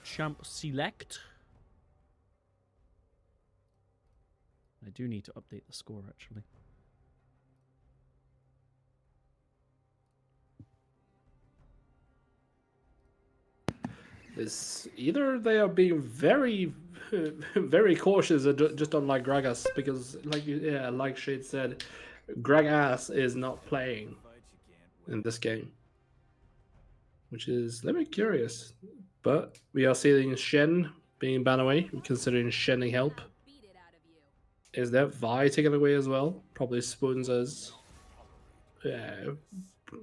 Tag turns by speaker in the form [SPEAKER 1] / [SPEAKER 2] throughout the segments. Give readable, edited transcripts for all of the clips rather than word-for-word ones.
[SPEAKER 1] champ select. I do need to update the score, actually.
[SPEAKER 2] Either they are being very, very cautious, just unlike Gragas, because like Shade said, Gragas is not playing in this game, which is a little bit curious. But we are seeing Shen being banned away, considering Shenning help. Is that Vi taken away as well? Probably Swonzer's a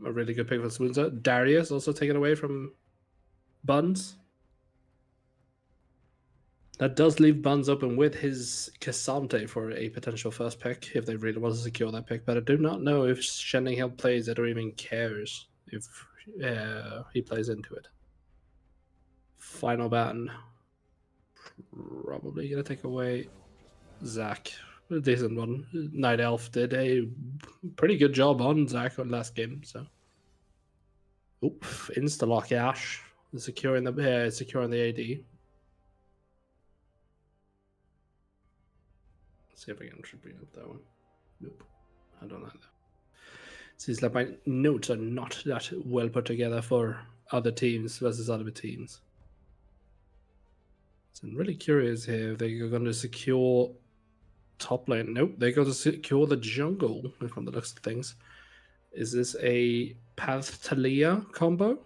[SPEAKER 2] really good pick for Swonzer. Darius also taken away from Buns. That does leave Buns open with his Cassante for a potential first pick if they really want to secure that pick. But I do not know if Shenninghill plays it or even cares if he plays into it. Final ban. Probably going to take away Zach. A decent one. Night Elf did a pretty good job on Zach on last game. So, insta-lock Ash. Securing the AD. See if I can bring up that one. Nope. I don't like that. Seems like my notes are not that well put together for other teams versus other teams. So I'm really curious here if they're going to secure top lane. Nope, they're going to secure the jungle from the looks of things. Is this a Path Talia combo?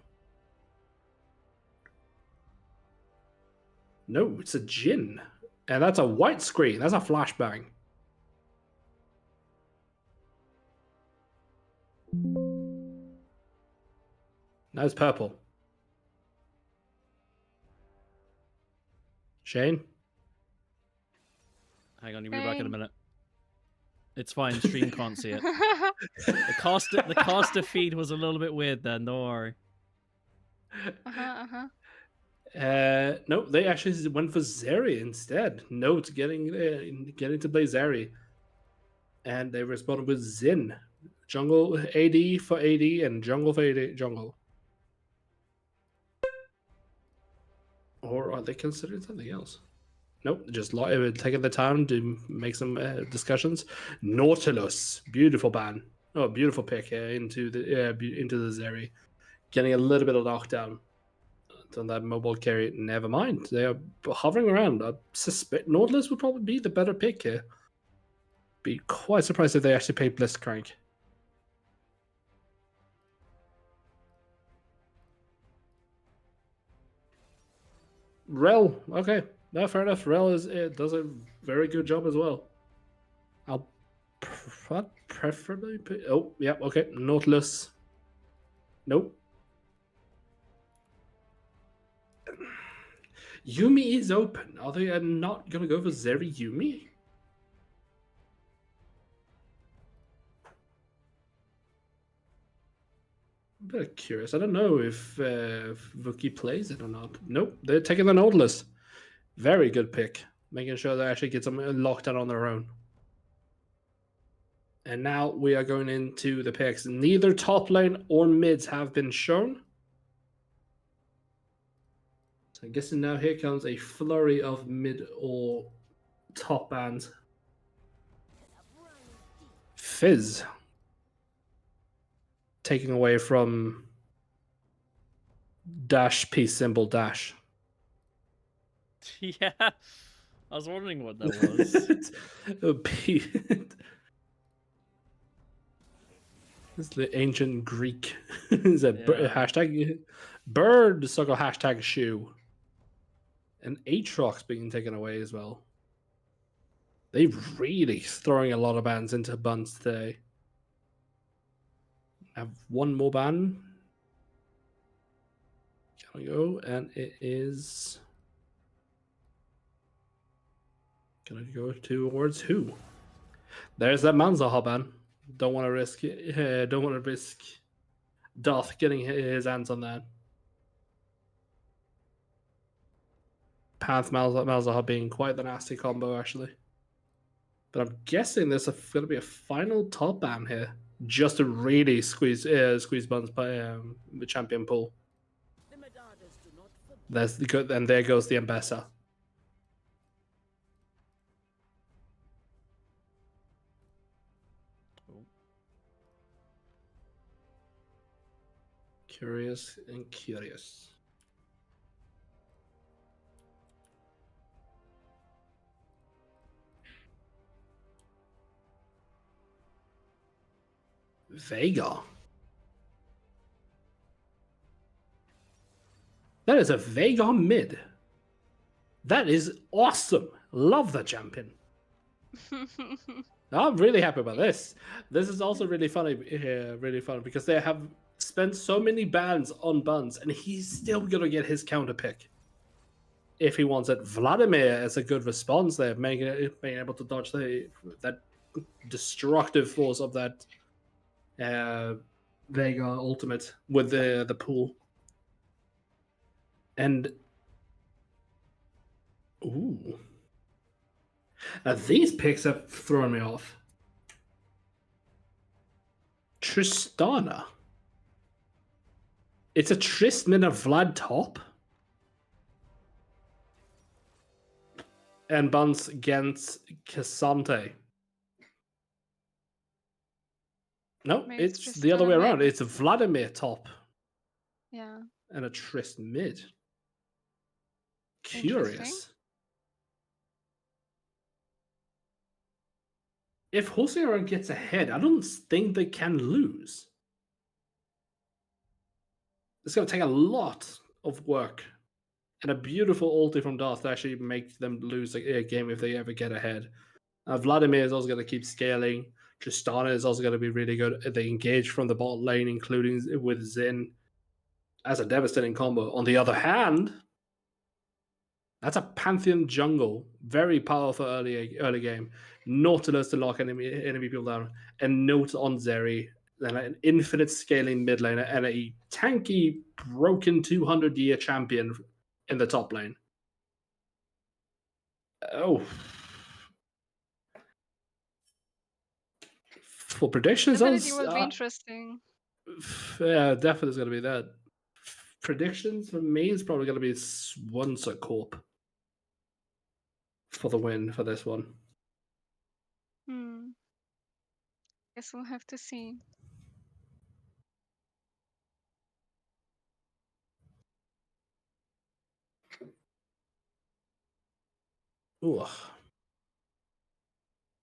[SPEAKER 2] No, it's a Jhin. And that's a white screen. That's a flashbang. Now it's purple. Shane?
[SPEAKER 1] Hang on, you'll be back in a minute. It's fine, stream can't see it. The caster feed was a little bit weird then, don't worry.
[SPEAKER 2] No, they actually went for Zeri instead. Note getting to play Zeri. And they responded with Xin. Jungle AD for AD and jungle for AD jungle. Or are they considering something else? Nope, just taking the time to make some discussions. Nautilus, beautiful ban. Oh, beautiful pick into the Zeri. Getting a little bit of knockdown on that mobile carry. Never mind, they are hovering around. I suspect Nautilus would probably be the better pick here. Be quite surprised if they actually pay Blitzcrank. Rel, okay. No, fair enough. Rel does a very good job as well. I'll preferably pick... Oh, yeah, okay. Nautilus. Nope. Yuumi is open. Are they not going to go for Zeri Yuumi? I'm a bit curious. I don't know if Vuki plays it or not. Nope, they're taking the Nautilus. Very good pick. Making sure they actually get some lockdown on their own. And now we are going into the picks. Neither top lane or mids have been shown. So I'm guessing now here comes a flurry of mid or top bands. Fizz. Taking away from dash peace symbol dash.
[SPEAKER 1] Yeah, I was wondering what that was.
[SPEAKER 2] It's the ancient Greek. Is a hashtag bird suckle hashtag shoe. And Aatrox being taken away as well. They're really throwing a lot of bans into buns today. I have one more ban. Can I go? And it is... Can I go towards who? There's that Manzaha ban. Don't want to risk it. Don't want to risk Doth getting his hands on that. Path Malzahar being quite the nasty combo, actually. But I'm guessing there's going to be a final top ban here, just to really squeeze Buns by the champion pool. There's the good, and there goes the ambassador. Curious and curious. Vega. That is a Vega mid. That is awesome. Love the champion. I'm really happy about this. This is also really funny, really fun because they have spent so many bans on Buns, and he's still gonna get his counter pick if he wants it. Vladimir is a good response there, being able to dodge that destructive force of that Vega ultimate with the pool. And ooh, now these picks have thrown me off. Tristana. It's a Tristman of Vlad top. And Buns against Cassante. No,
[SPEAKER 3] Maybe it's
[SPEAKER 2] it's the other way
[SPEAKER 3] Tristana
[SPEAKER 2] around.
[SPEAKER 3] mid.
[SPEAKER 2] It's Vladimir top
[SPEAKER 3] Yeah.
[SPEAKER 2] and a Trist mid.
[SPEAKER 3] Interesting.
[SPEAKER 2] Curious. If Hosea gets ahead, I don't think they can lose. It's going to take a lot of work and a beautiful ulti from Darth to actually make them lose a game if they ever get ahead. Vladimir is also going to keep scaling. Tristana is also going to be really good. They engage from the bot lane, including with Zin. That's a devastating combo. On the other hand, that's a Pantheon jungle. Very powerful early game. Nautilus to lock enemy people down. And Note on Zeri. Then an infinite scaling mid laner and a tanky, broken 200-year champion in the top lane. Oh. For predictions,
[SPEAKER 3] Definitely will be interesting.
[SPEAKER 2] Yeah, definitely is going to be that. Predictions for me is probably going to be Swonzer Corp for the win for this one.
[SPEAKER 3] Guess we'll have to see.
[SPEAKER 2] Ooh.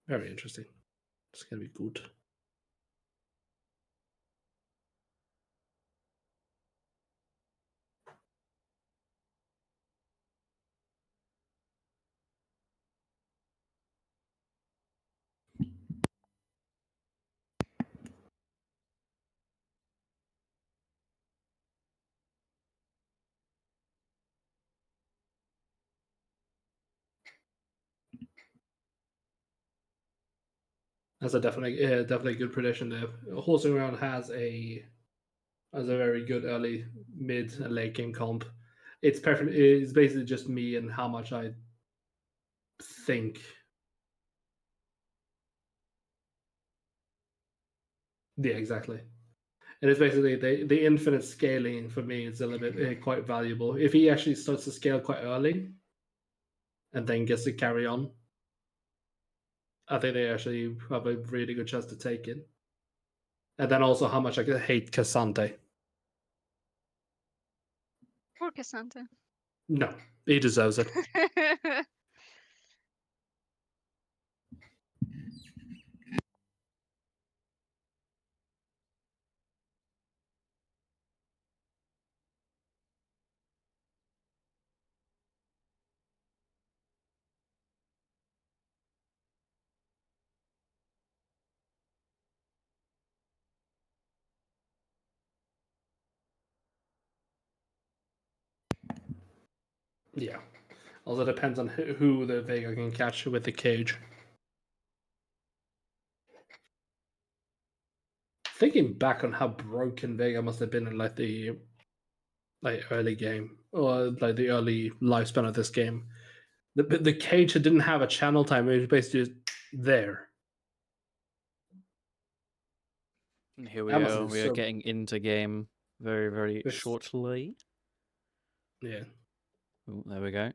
[SPEAKER 2] Very interesting. It's going to be good. That's a definitely good prediction there. Horsing Around has a very good early, mid, and late game comp. It's perfect. It's basically just me and how much I think. Yeah, exactly. And it's basically the infinite scaling for me is a little bit quite valuable. If he actually starts to scale quite early and then gets to carry on, I think they actually have a really good chance to take it. And then also how much I hate Cassante.
[SPEAKER 3] Poor Cassandra.
[SPEAKER 2] No, he deserves it. Yeah. Also depends on who the Vega can catch with the cage. Thinking back on how broken Vega must have been in the early game or like the early lifespan of this game. The cage didn't have a channel time. It was basically just there.
[SPEAKER 1] And here we
[SPEAKER 2] That must
[SPEAKER 1] are.
[SPEAKER 2] have
[SPEAKER 1] We are
[SPEAKER 2] so-
[SPEAKER 1] getting into game very, very
[SPEAKER 2] This-
[SPEAKER 1] shortly.
[SPEAKER 2] Yeah.
[SPEAKER 1] Oh, there we go.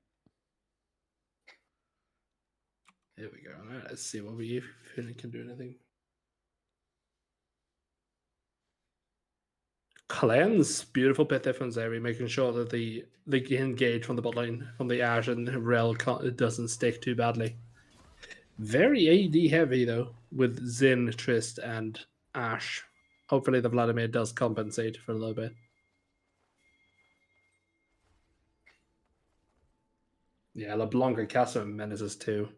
[SPEAKER 2] Here we go. All right, let's see what we can do anything. Cleanse, beautiful pit there from Zeri, making sure that they engage from the bot lane, from the Ashe, and Rel doesn't stick too badly. Very AD heavy though, with Xin, Trist, and Ashe. Hopefully the Vladimir does compensate for a little bit. Yeah, LeBlanc and Casa menaces too.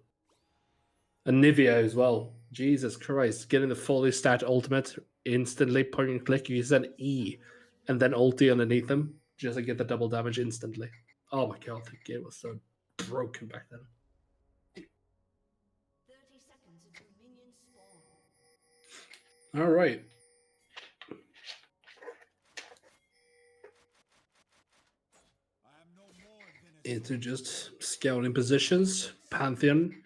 [SPEAKER 2] And Nivea as well. Jesus Christ, getting the fully stat ultimate instantly, point and click. You send E and then ulti underneath them just to get the double damage instantly. Oh my god, the game was so broken back then.
[SPEAKER 4] 30 seconds until minions spawn.
[SPEAKER 2] All right. Into just scouting positions. Pantheon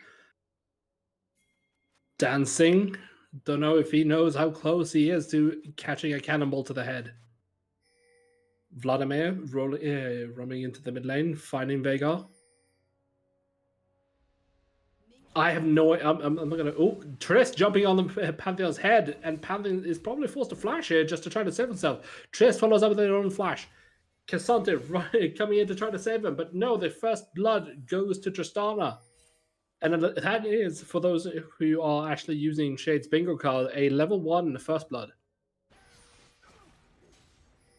[SPEAKER 2] dancing. Don't know if he knows how close he is to catching a cannonball to the head. Vladimir roaming into the mid lane, finding Veigar. I have no. I'm not gonna. Oh, Triss jumping on the Pantheon's head, and Pantheon is probably forced to flash here just to try to save himself. Triss follows up with their own flash. Cassandra coming in to try to save him, but no, the first blood goes to Tristana. And that is, for those who are actually using Shade's bingo card, a level 1 first blood.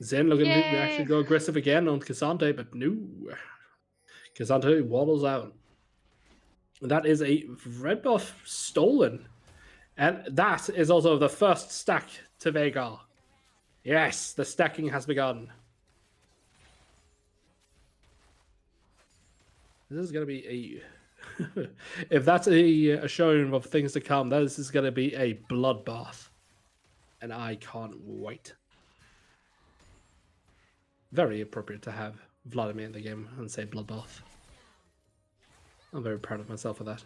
[SPEAKER 2] Zen looking to actually go aggressive again on Cassandra, but no. Cassandra waddles out. That is a red buff stolen. And that is also the first stack to Veigar. Yes, the stacking has begun. This is going to be a... if that's a showing of things to come, this is going to be a bloodbath. And I can't wait. Very appropriate to have Vladimir in the game and say bloodbath. I'm very proud of myself for that.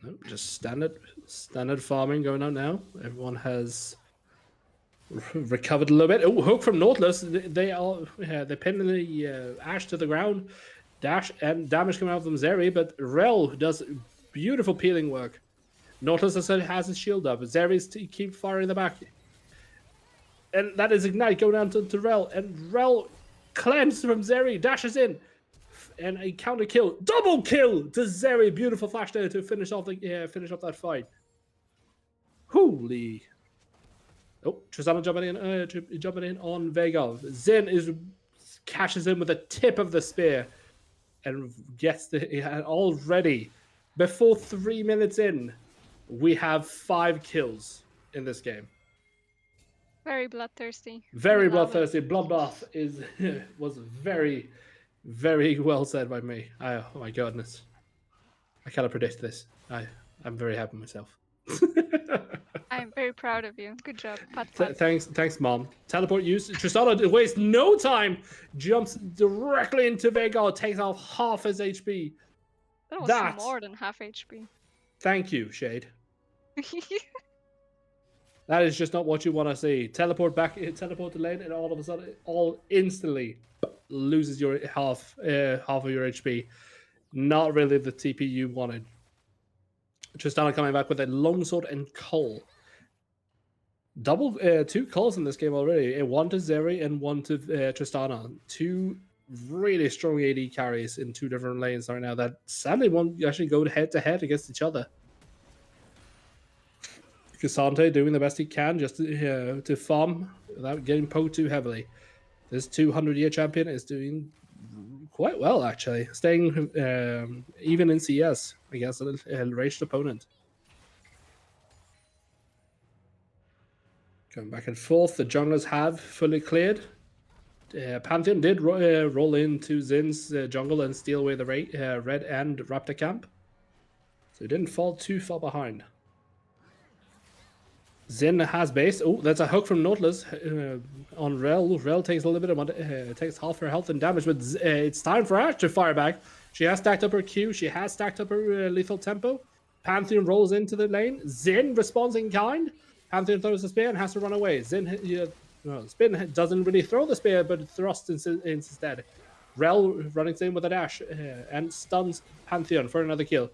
[SPEAKER 2] Nope, just standard farming going on now. Everyone has recovered a little bit. Oh, hook from Nautilus. They're pinning the Ashe to the ground. Dash and damage coming out from Zeri, but Rel does beautiful peeling work. Nautilus has his shield up. Zeri's keep firing the back. And that is Ignite going down to Rel. And Rel cleanses from Zeri, dashes in. And a counter kill. Double kill to Zeri. Beautiful flash there to finish off that fight. Holy. Oh, Tristana jumping in on Veigar. Cashes in with the tip of the spear and gets already. Before 3 minutes in, we have 5 kills in this game.
[SPEAKER 3] Very bloodthirsty.
[SPEAKER 2] Very bloodthirsty. Bloodbath was very, very well said by me. Oh my goodness. I cannot predict this. I'm very happy with myself.
[SPEAKER 3] I'm very proud of you. Good job. Pat.
[SPEAKER 2] Thanks, Mom. Teleport use. Tristana wastes no time. Jumps directly into Veigar. Takes off half his HP.
[SPEAKER 3] That was more than half HP.
[SPEAKER 2] Thank you, Shade. That is just not what you want to see. Teleport to lane, and all of a sudden, instantly loses your half of your HP. Not really the TP you wanted. Tristana coming back with a longsword and Cull. Double 2 Culls in this game already. One to Zeri and one to Tristana. 2 really strong AD carries in 2 different lanes right now that sadly won't actually go head to head against each other. Cassandra doing the best he can just to farm without getting poked too heavily. This 200-year champion is doing quite well, actually. Staying even in CS against a ranged opponent. Going back and forth, the junglers have fully cleared. Pantheon did roll into Zin's jungle and steal away the red and Raptor camp. So he didn't fall too far behind. Zin has base. Oh, that's a hook from Nautilus on Rel. Rel takes a little bit of takes half her health and damage, but it's time for Ashe to fire back. She has stacked up her Q. She has stacked up her lethal tempo. Pantheon rolls into the lane. Zin responds in kind. Pantheon throws a spear and has to run away. Zin No, Spin doesn't really throw the spear, but thrusts instead. Rel running in with a dash and stuns Pantheon for another kill.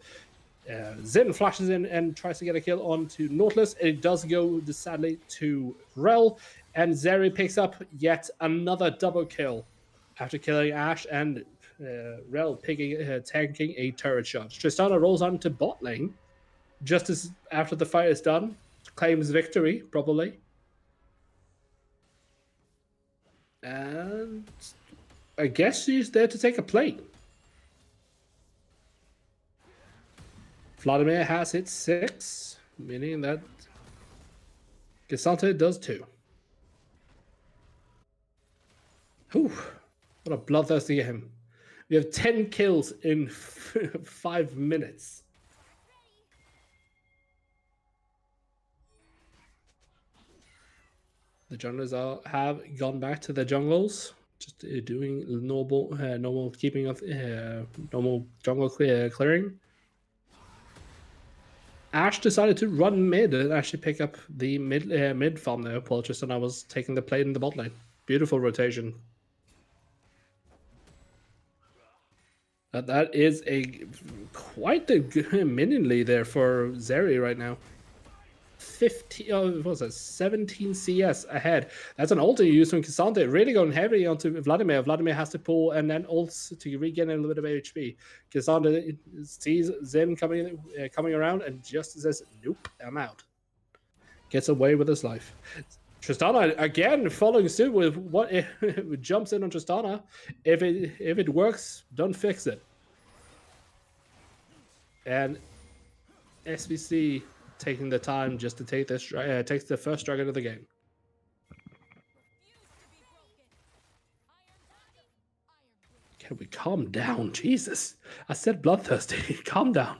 [SPEAKER 2] Zin flashes in and tries to get a kill onto Nautilus. It does go, sadly, to Rel, and Zeri picks up yet another double kill after killing Ashe and Rel tanking a turret shot. Tristana rolls on to bot lane just as after the fight is done, claims victory, probably. And I guess she's there to take a plate. Vladimir has hit 6, meaning that Cassante does too. Whew, what a bloodthirsty game. We have 10 kills in 5 minutes. The junglers have gone back to their jungles, just doing normal keeping of normal jungle clearing. Ashe decided to run mid and actually pick up the mid farm there. While Tristana was taking the plate in the bot lane. Beautiful rotation. That is quite the minion lead there for Zeri right now. 17 CS ahead. That's an ult you use from Cassante. Really going heavy onto Vladimir. Vladimir has to pull and then ults to regain a little bit of HP. Cassante sees Zin coming around and just says, "Nope, I'm out." Gets away with his life. Tristana again following suit with what jumps in on Tristana. If it works, don't fix it. And SBC taking the time just to take this takes the first dragon of the game. Can we calm down? Jesus, I said bloodthirsty. Calm down.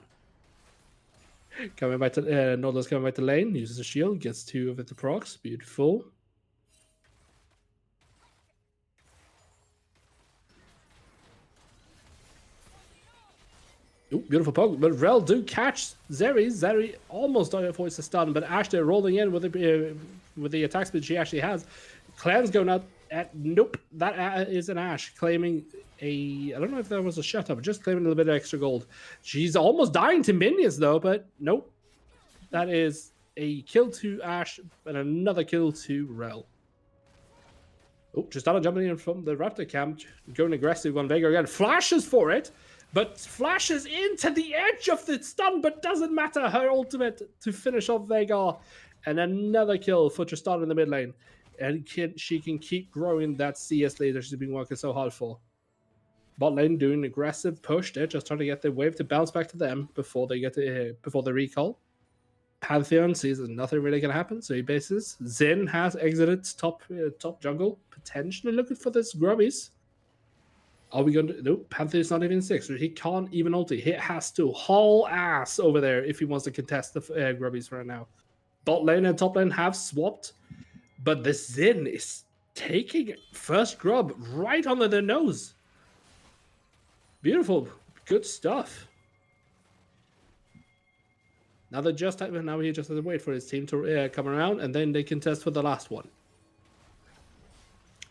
[SPEAKER 2] Coming back to Nautilus coming back to lane, uses a shield, gets 2 of it to procs. Beautiful. Ooh, beautiful poke, but Rel do catch Zeri. Zeri almost avoids the stun, but Ashe there rolling in with the attack speed she actually has. Clan's going out at nope. That is an Ashe claiming I don't know if that was a shut up, just claiming a little bit of extra gold. She's almost dying to minions though, but nope. That is a kill to Ashe and another kill to Rel. Oh, Tristana jumping in from the Raptor camp, going aggressive on Vega again. Flashes for it. But flashes into the edge of the stun, but doesn't matter. Her ultimate to finish off Veigar. And another kill for Tristana in the mid lane. And she can keep growing that CS lead that she's been working so hard for. Bot lane doing an aggressive push there, just trying to get the wave to bounce back to them before they get before the recall. Pantheon sees that nothing really can happen, so he bases. Zin has exited top jungle, potentially looking for this grubbies. Are we going to... Nope, Pantheon's not even 6. So he can't even ulti. He has to haul ass over there if he wants to contest the grubbies right now. Bot lane and top lane have swapped. But the Zin is taking first grub right under their nose. Beautiful. Good stuff. Now he just has to wait for his team to come around, and then they contest for the last one.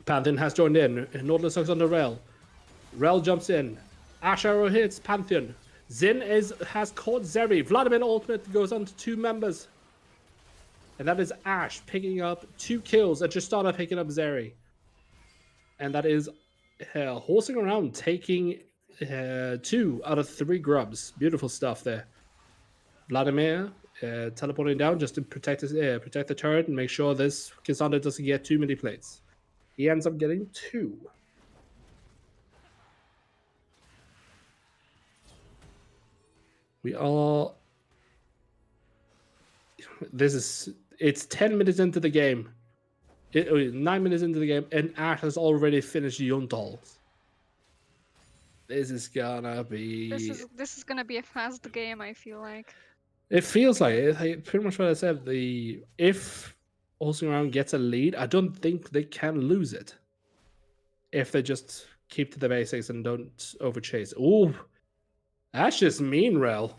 [SPEAKER 2] Pantheon has joined in. Nautilus hooks on the rail. Rel jumps in. Ashe arrow hits Pantheon. Zin has caught Zeri. Vladimir ultimate goes on to 2 members. And that is Ashe picking up 2 kills and Tristana picking up Zeri. And that is horsing around, taking 2 out of 3 grubs. Beautiful stuff there. Vladimir teleporting down just to protect the turret and make sure this Cassandra doesn't get too many plates. He ends up getting 2. It's 10 minutes into the game. 9 minutes into the game, and Ashe has already finished Yuntal. This is gonna be...
[SPEAKER 3] This is gonna be a fast game, I feel like.
[SPEAKER 2] It feels like it. Pretty much what I said. If Olsen Around gets a lead, I don't think they can lose it. If they just keep to the basics and don't overchase. Ooh. That's just mean, Rel.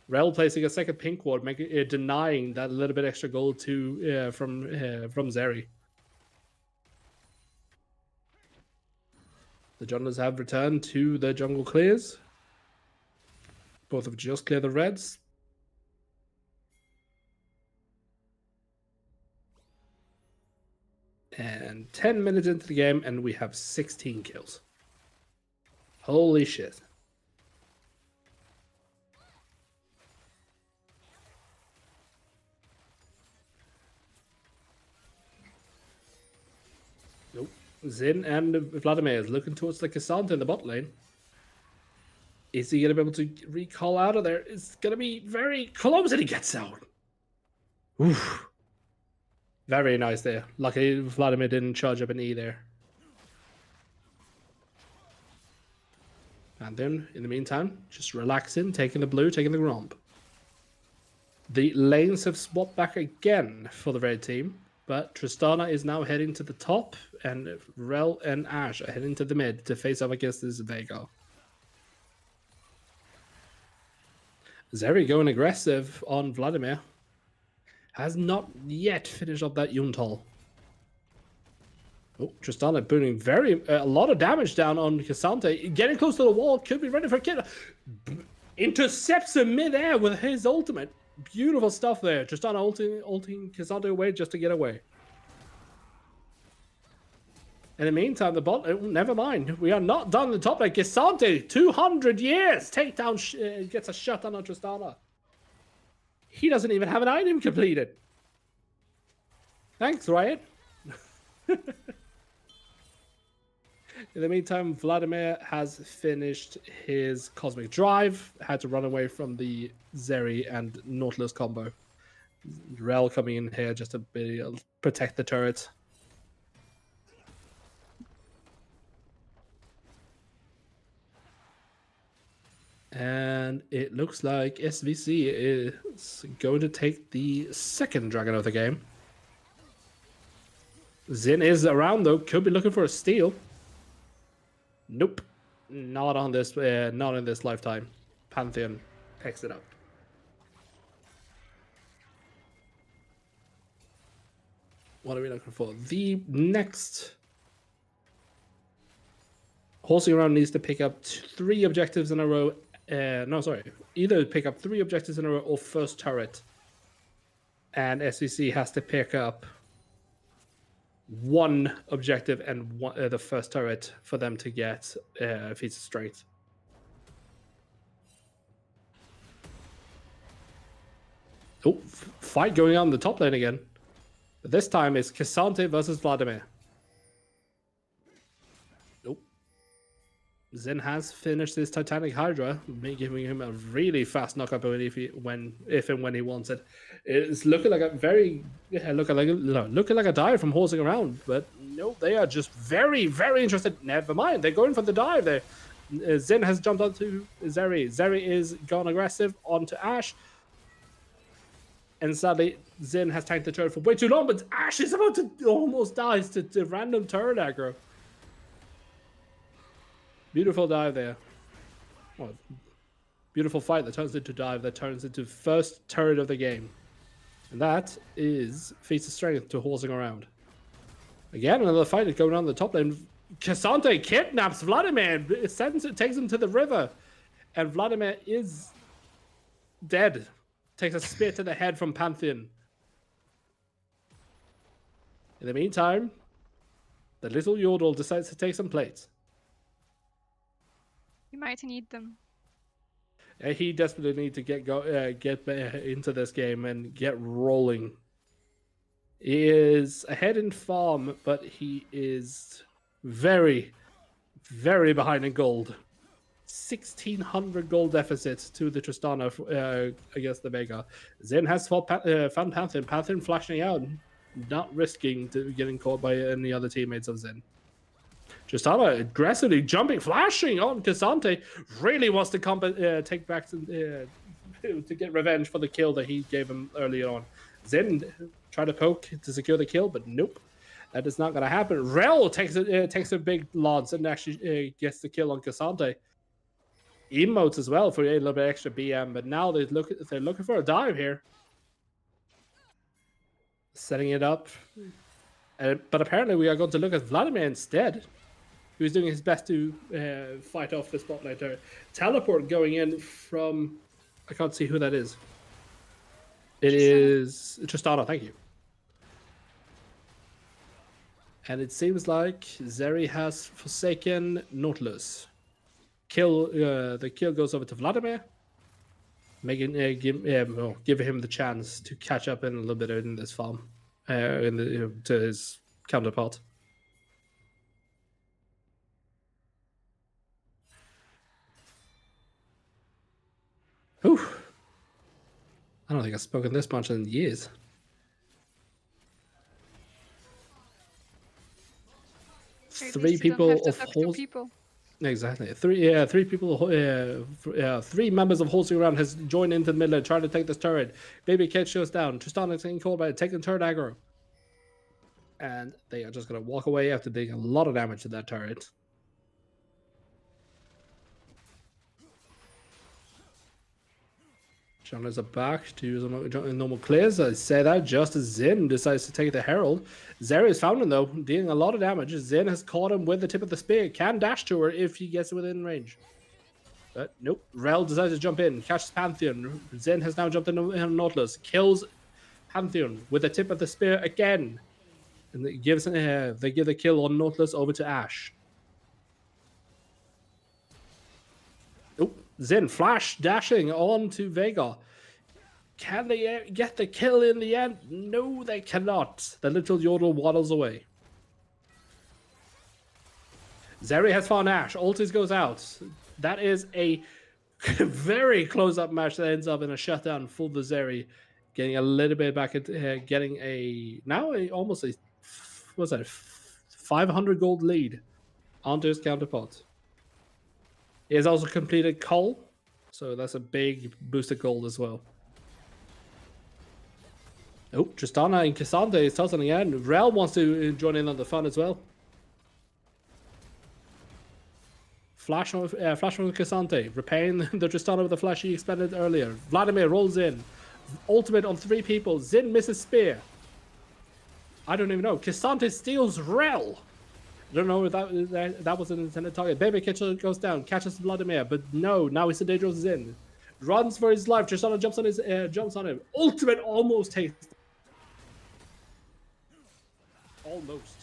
[SPEAKER 2] Rel placing a second pink ward, denying that little bit extra gold from Zeri. The junglers have returned to the jungle clears. Both have just cleared the reds. And 10 minutes into the game, and we have 16 kills. Holy shit. Nope. Zin and Vladimir is looking towards the Cassandra in the bot lane. Is he going to be able to recall out of there? It's going to be very close, and he gets out. Oof. Very nice there. Lucky Vladimir didn't charge up an E there. And then, in the meantime, just relaxing, taking the blue, taking the romp. The lanes have swapped back again for the red team, but Tristana is now heading to the top, and Rel and Ash are heading to the mid to face off against this Vega. Zeri going aggressive on Vladimir. Has not yet finished up that Yuntal. Oh, Tristana putting a lot of damage down on Cassante. Getting close to the wall, could be ready for a kill. Intercepts him mid-air with his ultimate. Beautiful stuff there. Tristana ulting Cassante away just to get away. In the meantime, the bot, never mind. We are not done in the top lane. Cassante, 200 years. Takedown gets a shutdown on Tristana. He doesn't even have an item completed. Thanks, Riot. In the meantime, Vladimir has finished his Cosmic Drive. Had to run away from the Zeri and Nautilus combo. Rel coming in here just to protect the turret. And it looks like SVC is going to take the second dragon of the game. Zin is around though, could be looking for a steal. Nope, not on this, not in this lifetime. Pantheon picks it up. What are we looking for? The next horsing around needs to pick up 3 objectives in a row. Either pick up 3 objectives in a row or first turret. And SEC has to pick up 1 objective and the first turret for them to get feats of strength. Oh, fight going on in the top lane again. But this time it's Cassante versus Vladimir. Zen has finished his Titanic Hydra, giving him a really fast knockup ability if and when he wants it. It's looking like looking like a dive from horsing around, but no, they are just very, very interested. Never mind, they're going for the dive there. Zen has jumped onto Zeri. Zeri is gone aggressive onto Ash. And sadly, Zen has tanked the turret for way too long, but Ash is about to almost die to random turret aggro. Beautiful dive there. Oh, beautiful fight that turns into dive, that turns into first turret of the game. And that is feats of strength to horsing around. Again, another fight is going on in the top lane. Cassante kidnaps Vladimir, takes him to the river. And Vladimir is dead. Takes a spear to the head from Pantheon. In the meantime, the little Yordle decides to take some plates.
[SPEAKER 3] You might need them.
[SPEAKER 2] He desperately needs to get into this game and get rolling. He is ahead in farm, but he is very, very behind in gold. 1,600 gold deficit to the Tristana against the Vega. Zen has found Pantheon. Pantheon flashing out, not risking getting caught by any other teammates of Zen. Tristana aggressively jumping, flashing on Cassante. Really wants to take back to get revenge for the kill that he gave him earlier on. Zen tried to poke to secure the kill, but nope. That is not going to happen. Rel takes a big lance and actually gets the kill on Cassante. Emotes as well for a little bit extra BM, but now they're looking for a dive here. Setting it up. But apparently we are going to look at Vladimir instead. He was doing his best to fight off the spotlight turret. Teleport going in from... I can't see who that is. It is Tristana, thank you. And it seems like Zeri has forsaken Nautilus. The kill goes over to Vladimir, making give him the chance to catch up in a little bit in this farm, to his counterpart. Whew. I don't think I've spoken this much in years.
[SPEAKER 3] At
[SPEAKER 2] Three
[SPEAKER 3] least you don't
[SPEAKER 2] people
[SPEAKER 3] have to
[SPEAKER 2] of
[SPEAKER 3] talk to
[SPEAKER 2] horse.
[SPEAKER 3] people.
[SPEAKER 2] Exactly. Three people. Three members of horsing around has joined into the middle and trying to take this turret. Baby Kate shows down. Tristana is getting called by taking turret aggro, and they are just gonna walk away after doing a lot of damage to that turret. Genres are back to use normal clears. I say that just as Zin decides to take the Herald. Zeri is found him though, dealing a lot of damage. Zin has caught him with the tip of the spear. Can dash to her if he gets within range. But nope. Rel decides to jump in, catches Pantheon. Zin has now jumped in Nautilus, kills Pantheon with the tip of the spear again. And they give the kill on Nautilus over to Ash. Zin flash dashing on to Vega. Can they get the kill in the end? No, they cannot. The little Yordle waddles away. Zeri has found Ash. Altis goes out. That is a very close-up match that ends up in a shutdown for the Zeri. Getting a little bit back at getting almost a 500 gold lead onto his counterpart. He has also completed Cull, so that's a big boosted gold as well. Oh, Tristana and Cassandra is tossing again. Rel wants to join in on the fun as well. Flash from Cassandra, repaying the Tristana with the flash he expended earlier. Vladimir rolls in. Ultimate on 3 people. Zin misses spear. I don't even know. Cassandra steals Rel. I don't know if that was an intended target. Baby Kitchen goes down, catches Vladimir, but no, now he's in danger of Zin. Runs for his life. Tristana jumps on him. Ultimate almost takes. Almost.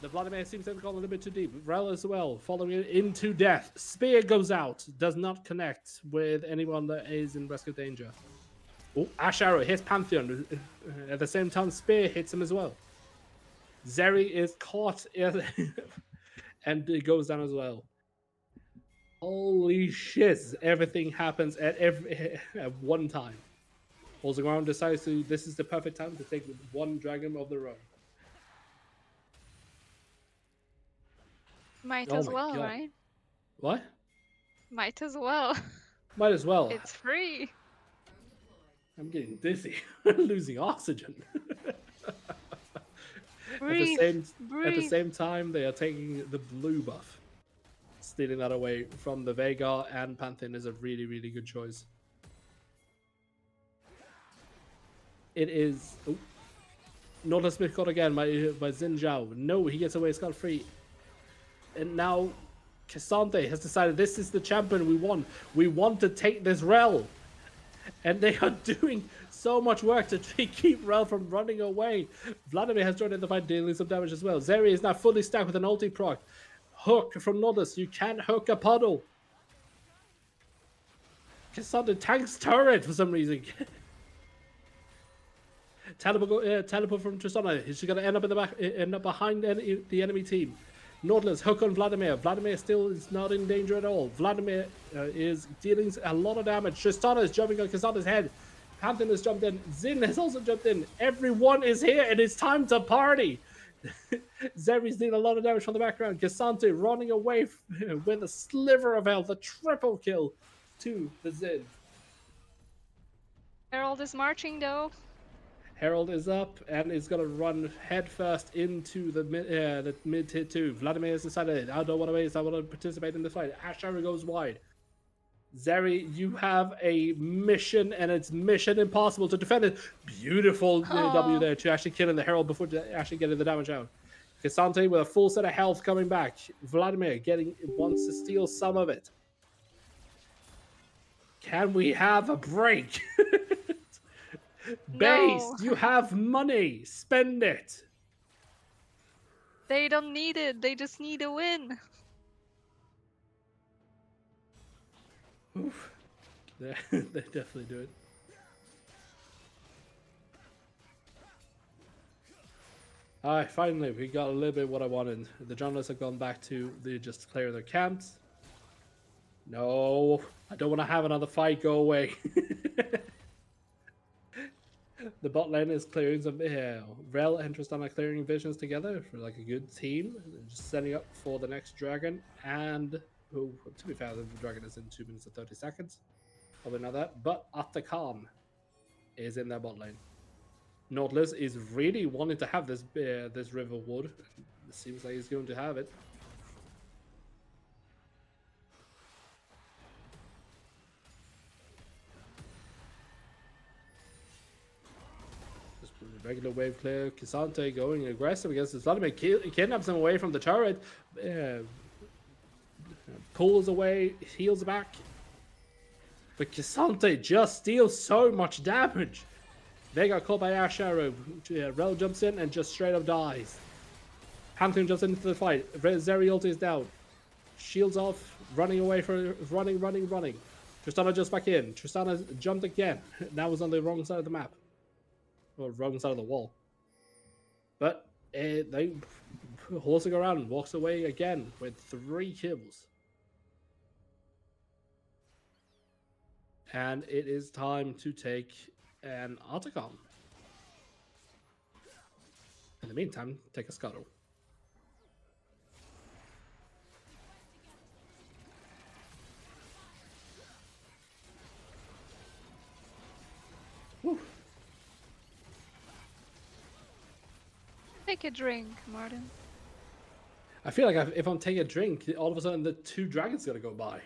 [SPEAKER 2] The Vladimir seems to have gone a little bit too deep. Rel as well, following it into death. Spear goes out, does not connect with anyone that is in risk of danger. Oh, Ash Arrow hits Pantheon. At the same time, Spear hits him as well. Zeri is caught and it goes down as well. Holy shit! Everything happens at one time. Holding Ground decides this is the perfect time to take one dragon of their own.
[SPEAKER 3] Might
[SPEAKER 2] Oh
[SPEAKER 3] as
[SPEAKER 2] my
[SPEAKER 3] well,
[SPEAKER 2] God.
[SPEAKER 3] right?
[SPEAKER 2] What?
[SPEAKER 3] Might as well.
[SPEAKER 2] Might as well.
[SPEAKER 3] It's free.
[SPEAKER 2] I'm getting dizzy. I'm losing oxygen.
[SPEAKER 3] Breathe.
[SPEAKER 2] At the same time, they are taking the blue buff. Stealing that away from the Veigar and Pantheon is a really, really good choice. It is... Oh. Nautilus Smith caught again by Xin Zhao. No, he gets away scot-free. And now Cassandra has decided this is the champion we want. We want to take this Rel. And they are doing so much work to keep Rel from running away. Vladimir has joined in the fight, dealing some damage as well. Zeri is now fully stacked with an ulti proc. Hook from Nautilus. You can't hook a puddle. Cassandra tanks turret for some reason. Teleport from Tristana. She's going to end up behind the enemy team. Nautilus hook on Vladimir. Vladimir still is not in danger at all. Vladimir is dealing a lot of damage. Tristana is jumping on Cassandra's head. Pantheon has jumped in. Zin has also jumped in. Everyone is here and it's time to party. Zeri's dealing a lot of damage from the background. Cassandra running away with a sliver of health. A triple kill to the Zin.
[SPEAKER 3] Herald is marching though.
[SPEAKER 2] Herald is up and is going to run headfirst into the mid tier 2. Vladimir has decided, I don't want to waste, I want to participate in the fight. Ashara goes wide. Zeri, you have a mission, and it's mission impossible to defend it. Beautiful W there to actually killing the Herald before actually getting the damage out. Cassante with a full set of health coming back. Vladimir wants to steal some of it. Can we have a break? Base,
[SPEAKER 3] No,
[SPEAKER 2] you have money. Spend it.
[SPEAKER 3] they don't need it. They just need a win.
[SPEAKER 2] Oof. They definitely do it. Alright, finally, we got a little bit what I wanted. The journalists have gone back to just clear their camps. No, I don't want to have another fight. Go away. The bot lane is clearing some. Rel and Tristana are clearing visions together for like a good team. They're just setting up for the next dragon. And to be fair, the dragon is in 2 minutes and 30 seconds. Probably not that. But Atakan is in their bot lane. Nautilus is really wanting to have this River Wood. It seems like he's going to have it. Just regular wave clear. Cassante going aggressive against this Vladimir. Kidnaps him away from the turret. Pulls away, heals back. But Cassante just steals so much damage. They got caught by Ash Arrow. Rel jumps in and just straight up dies. Pantheon jumps into the fight. Zeri ulti is down. Shields off, running away for running. Tristana jumps back in. Tristana jumped again. Now was on the wrong side of the map. Or wrong side of the wall. But they horsing around, walks away again with 3 kills. And it is time to take an Articon. In the meantime, take a Scuttle. Whew.
[SPEAKER 3] Take a drink, Martin.
[SPEAKER 2] I feel like if I'm taking a drink, all of a sudden the 2 dragons gotta go by.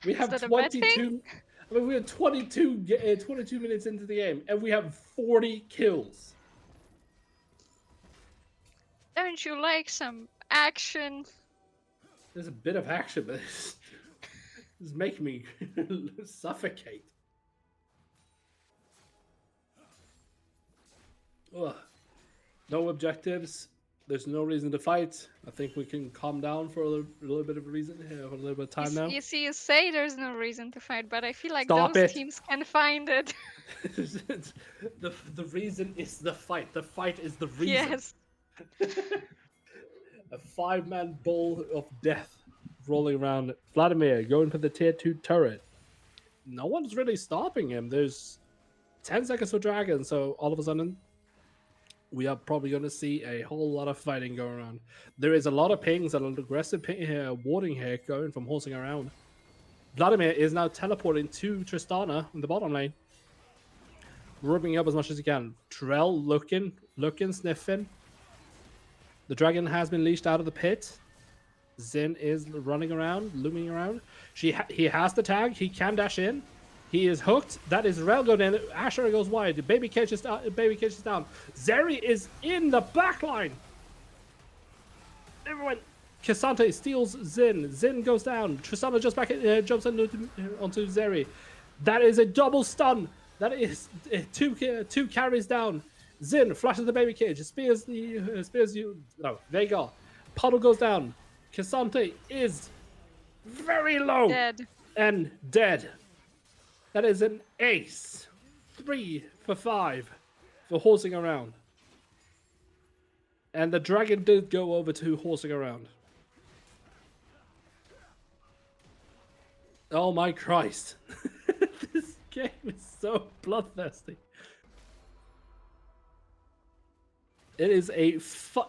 [SPEAKER 2] We have
[SPEAKER 3] that a bad
[SPEAKER 2] 22. I mean, we have 22 minutes into the game, and we have 40 kills.
[SPEAKER 3] Don't you like some action?
[SPEAKER 2] There's a bit of action, but it's making me suffocate. Ugh. No objectives. There's no reason to fight. I think we can calm down for a little bit of a reason here, for a little bit of time now.
[SPEAKER 3] You see, you say there's no reason to fight, but I feel like
[SPEAKER 2] Stop
[SPEAKER 3] those
[SPEAKER 2] it.
[SPEAKER 3] teams can find it.
[SPEAKER 2] The reason is the fight. The fight is the reason.
[SPEAKER 3] Yes.
[SPEAKER 2] A 5-man ball of death rolling around. Vladimir going for the tier 2 turret. No one's really stopping him. There's 10 seconds for Dragon, so all of a sudden we are probably going to see a whole lot of fighting going on. There is a lot of pings and an aggressive warding here going from horsing around. Vladimir is now teleporting to Tristana in the bottom lane. Rubbing up as much as he can. Trell looking, sniffing. The dragon has been leashed out of the pit. Zin is running around, looming around. He has the tag. He can dash in. He is hooked. That is Rel going in. Asher goes wide. The baby cage is down. Zeri is in the backline. Everyone. Cassante steals Zin. Zin goes down. Tristana just jumps onto Zeri. That is a double stun. That is two carries down. Zin flashes the baby cage. Spears you. No, Vega. Puddle goes down. Cassante is very low.
[SPEAKER 3] Dead.
[SPEAKER 2] And dead. That is an ace. 3 for 5 for horsing around. And the dragon did go over to horsing around. Oh my Christ. This game is so bloodthirsty. It is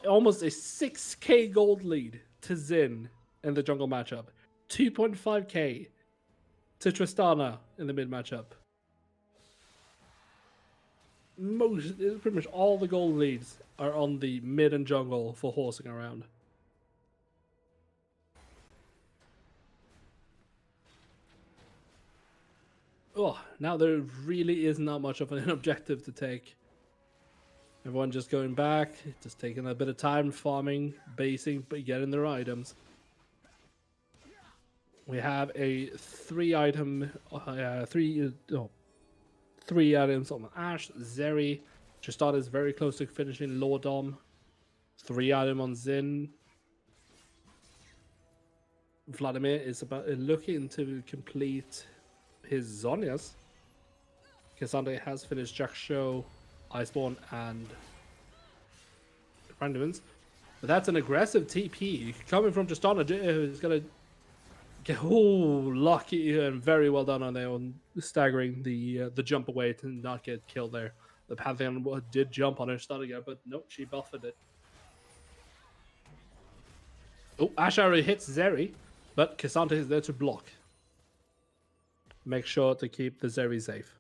[SPEAKER 2] almost a 6k gold lead to Zin in the jungle matchup. 2.5k to Tristana in the mid matchup. Pretty much all the gold leads are on the mid and jungle for horsing around. Oh, now there really is not much of an objective to take. Everyone just going back, just taking a bit of time farming, basing, but getting their items. We have a 3 items on Ash, Zeri. Tristana is very close to finishing Lordom. 3 item on Zin. Vladimir is about looking to complete his Zonias. Cassandra has finished Jack Show, Iceborne, and Randomins. But that's an aggressive TP coming from Tristana. Who's gonna get lucky and very well done on there on staggering the jump away to not get killed there. The Pantheon did jump on her Stadiga, but nope, she buffeted it. Oh, Ash Arrow hits Zeri, but Cassandra is there to block. Make sure to keep the Zeri safe.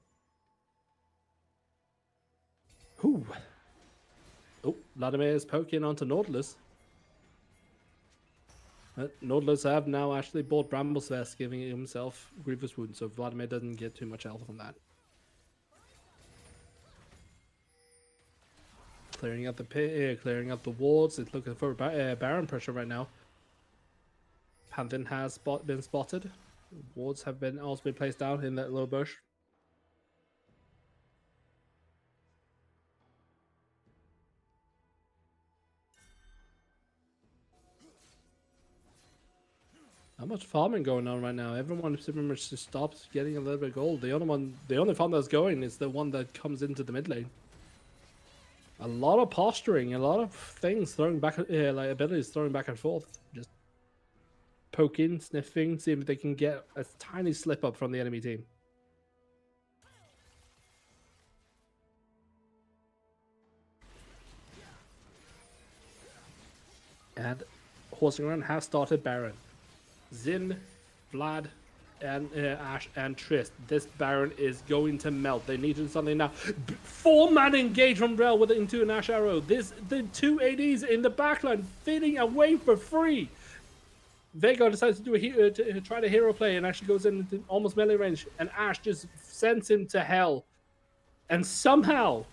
[SPEAKER 2] Ooh. Oh, Vladimir is poking onto Nautilus. Nautilus have now actually bought Bramble's Vest, giving himself Grievous Wound, so Vladimir doesn't get too much health from that. Clearing out the pit, clearing out the wards. It's looking for Baron pressure right now. Pantheon has been spotted. Wards have also been placed down in that little bush. Not much farming going on right now. Everyone pretty much just stops getting a little bit of gold. The only farm that's going is the one that comes into the mid lane. A lot of posturing, a lot of things throwing back, like abilities throwing back and forth. Just poking, sniffing, see if they can get a tiny slip up from the enemy team. And horsing around has started Baron. Zin, Vlad, and Ash and Trist. This Baron is going to melt. They need to do something now. 4-man engage from Rel into an Ash Arrow. The 2 ADs in the backline fitting away for free. Vega decides to do to try the hero play and actually goes into almost melee range. And Ash just sends him to hell. And somehow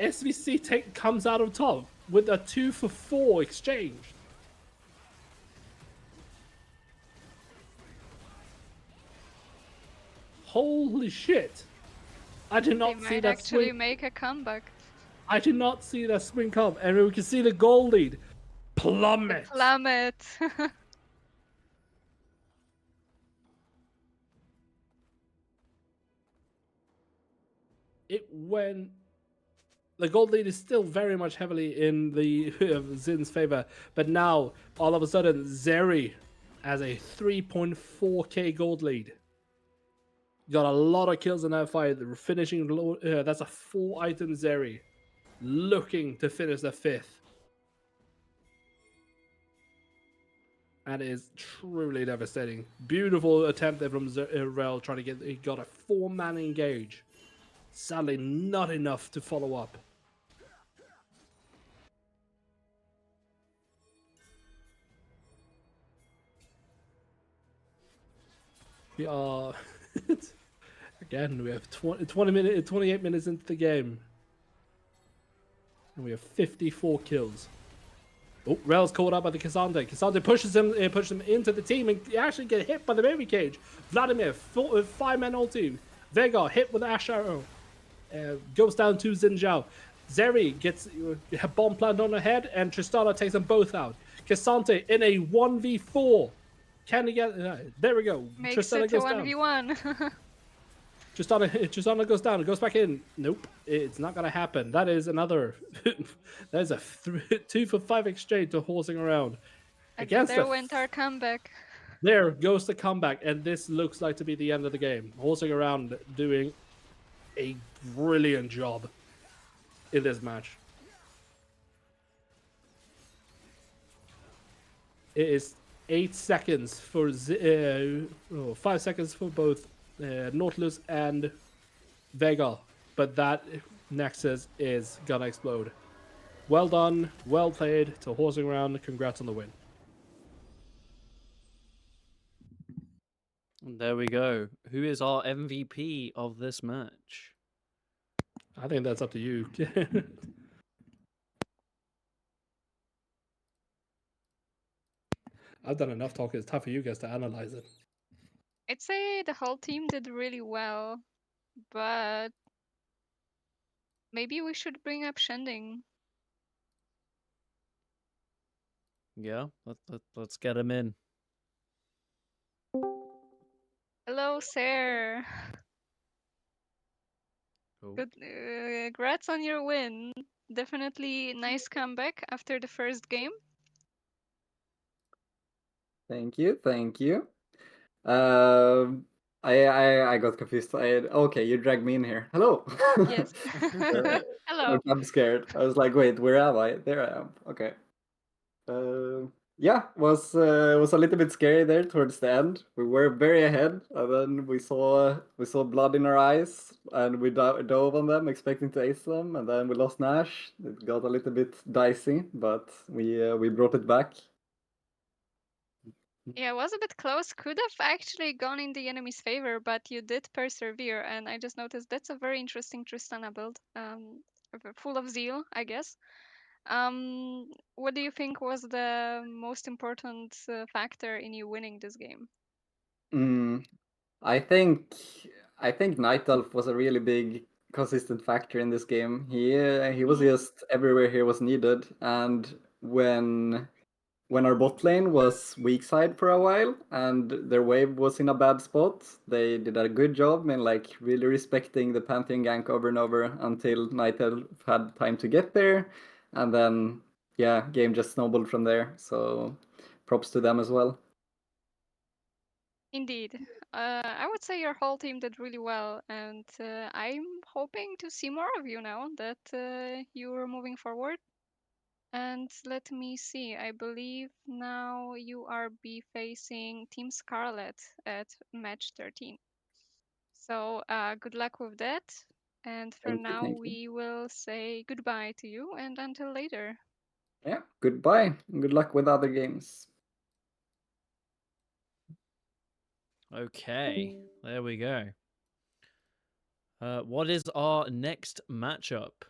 [SPEAKER 2] SVC comes out of top with a 2-for-4 exchange. Holy shit! I did not
[SPEAKER 3] They
[SPEAKER 2] see
[SPEAKER 3] might
[SPEAKER 2] that
[SPEAKER 3] actually
[SPEAKER 2] swing.
[SPEAKER 3] make a comeback.
[SPEAKER 2] I did not see that swing come, and we can see the goal lead plummet.
[SPEAKER 3] Plummet.
[SPEAKER 2] It went. The gold lead is still very much heavily in the Zin's favor, but now all of a sudden Zeri has a 3.4k gold lead. Got a lot of kills in that fight. They're finishing. That's a 4-item Zeri, looking to finish the 5th. That is truly devastating. Beautiful attempt there from Rel trying to get. He got a 4-man engage. Sadly, not enough to follow up. We are again. We have 28 minutes into the game, and we have 54 kills. Oh, Rel's caught up by the Cassandra. Cassandra pushes him into the team, and he actually get hit by the baby cage. Vladimir, 5-man ulti. Vega hit with Ash Arrow. Goes down to Xin Zhao. Zeri gets a bomb plant on her head, and Tristana takes them both out. Cassandra in a 1v4. Can he get? There we go.
[SPEAKER 3] Makes
[SPEAKER 2] Tristana
[SPEAKER 3] it to
[SPEAKER 2] goes down.
[SPEAKER 3] 1v1.
[SPEAKER 2] Tristana goes down and goes back in. Nope, it's not gonna happen. That is another. That is a 2-for-5 exchange to horsing around.
[SPEAKER 3] And
[SPEAKER 2] Against
[SPEAKER 3] there
[SPEAKER 2] the
[SPEAKER 3] went our comeback.
[SPEAKER 2] There goes the comeback, and this looks like to be the end of the game. Horsing around doing a brilliant job in this match. It is 8 seconds for 5 seconds for both Nautilus and Vega, but that Nexus is gonna explode. Well done, well played to horsing around. Congrats on the win.
[SPEAKER 1] And there we go. Who is our MVP of this match?
[SPEAKER 2] I think that's up to you. I've done enough talking. It's time for you guys to analyze it.
[SPEAKER 3] I'd say the whole team did really well, but maybe we should bring up Shending.
[SPEAKER 1] Yeah, let's get him in.
[SPEAKER 3] Hello, Sir.
[SPEAKER 1] Cool.
[SPEAKER 3] Good, congrats on your win. Definitely nice comeback after the first game.
[SPEAKER 5] Thank you, thank you. I got confused. Okay, you dragged me in here. Hello.
[SPEAKER 3] Yes. Hello.
[SPEAKER 5] I'm scared. I was like, wait, where am I? There I am. Okay. Yeah, was a little bit scary there towards the end. We were very ahead, and then we saw blood in our eyes, and we dove on them, expecting to ace them, and then we lost Nash. It got a little bit dicey, but we brought it back.
[SPEAKER 3] Yeah, it was a bit close. Could have actually gone in the enemy's favor, but you did persevere, and I just noticed that's a very interesting Tristana build. Full of zeal, I guess. What do you think was the most important factor in you winning this game?
[SPEAKER 5] I think Night Elf was a really big consistent factor in this game. He was just everywhere he was needed, and when our bot lane was weak side for a while and their wave was in a bad spot, they did a good job in like really respecting the Pantheon gank over and over until Night Elf had time to get there, and then yeah, game just snowballed from there. So props to them as well.
[SPEAKER 3] Indeed. I would say your whole team did really well, and I'm hoping to see more of you now that you are moving forward. And let me see, I believe now you are be facing Team Scarlet at match 13. So good luck with that. And for
[SPEAKER 5] Thank you,
[SPEAKER 3] now,
[SPEAKER 5] thank you.
[SPEAKER 3] we will say goodbye to you and until later.
[SPEAKER 5] Yeah, goodbye. Good luck with other games.
[SPEAKER 1] Okay, there we go. What is our next matchup?